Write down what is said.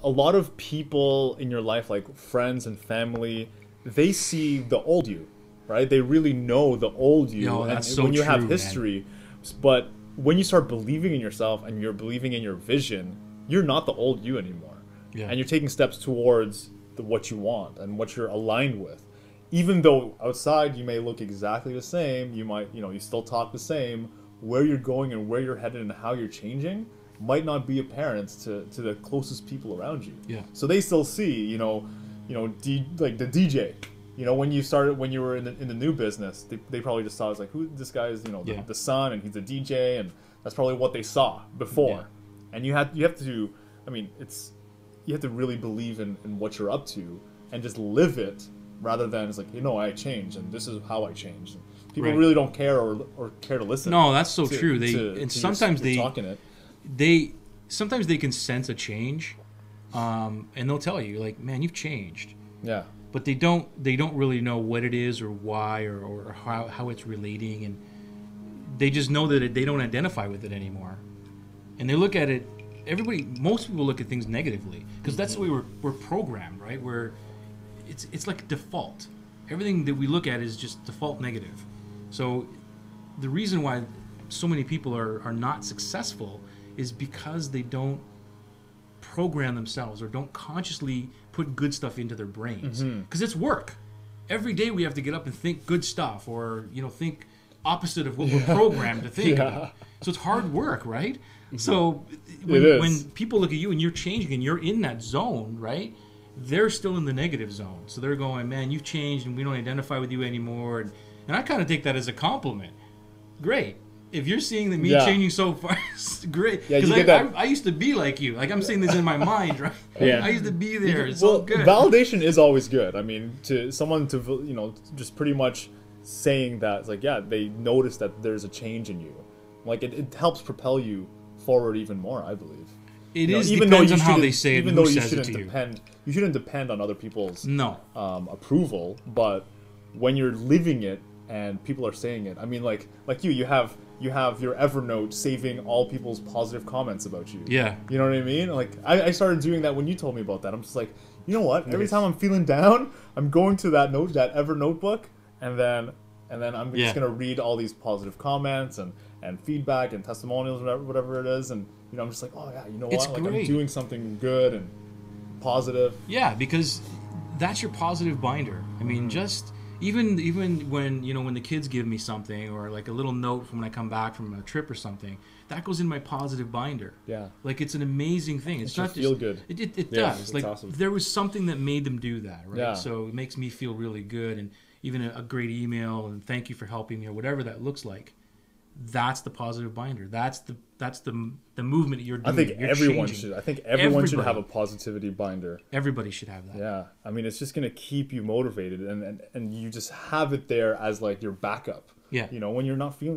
a lot of people in your life, like friends and family, they see the old you, right? They really know the old you. Yo, and that's so when you have true, history, but when you start believing in yourself and you're believing in your vision, you're not the old you anymore. Yeah. And you're taking steps towards what you want and what you're aligned with. Even though outside you may look exactly the same, you might, you still talk the same, where you're going and where you're headed and how you're changing might not be apparent to the closest people around you. Yeah. So they still see, like the DJ. When you were in the new business, they probably just saw as like, who this guy is, the son, and he's a DJ, and that's probably what they saw before. Yeah. And you have to, you have to really believe in what you're up to and just live it, rather than it's like, I changed and this is how I changed. People really don't care or care to listen. No, that's so true. Sometimes sometimes they can sense a change, and they'll tell you like, man, you've changed. Yeah. But they don't really know what it is or why or how it's relating, and they just know that they don't identify with it anymore. And they look at it. Most people look at things negatively because that's the way we're programmed, right? Where it's like default. Everything that we look at is just default negative. So the reason why so many people are not successful is because they don't program themselves or don't consciously put good stuff into their brains. Because it's work. Every day we have to get up and think good stuff, or think opposite of what we're programmed to think about. So it's hard work, right? So when people look at you and you're changing and you're in that zone, right? They're still in the negative zone. So they're going, man, you've changed and we don't identify with you anymore. And I kind of take that as a compliment. Great. If you're seeing that me changing so far, great. Yeah, because I used to be like you. Like, I'm saying this in my mind, right? I used to be there. It's all good. Validation is always good. I mean, to someone to, just pretty much saying that, it's like, yeah, they notice that there's a change in you. Like, it helps propel you forward even more, I believe. It depends on how they say it. Even though you shouldn't depend on other people's approval. But when you're living it and people are saying it, I mean, like you have your Evernote saving all people's positive comments about you. Yeah. You know what I mean? Like I started doing that when you told me about that. I'm just like, you know what? Every time I'm feeling down, I'm going to that Evernote book, and then I'm just gonna read all these positive comments and feedback and testimonials, whatever it is, and I'm just like, oh yeah, you know it's what? Like, great. I'm doing something good and positive. Yeah, because that's your positive binder. I mean, just even when when the kids give me something, or like a little note from when I come back from a trip or something, that goes in my positive binder. Yeah, like it's an amazing thing. It's not just feel good. It does. Like awesome. There was something that made them do that, right? Yeah. So it makes me feel really good, and even a great email and thank you for helping me or whatever that looks like. That's the positive binder. That's the movement you're doing. I think everyone changing. should. I think everyone should have a positivity binder. Everybody should have that. Yeah, I mean, it's just gonna keep you motivated, and you just have it there as like your backup. Yeah. When you're not feeling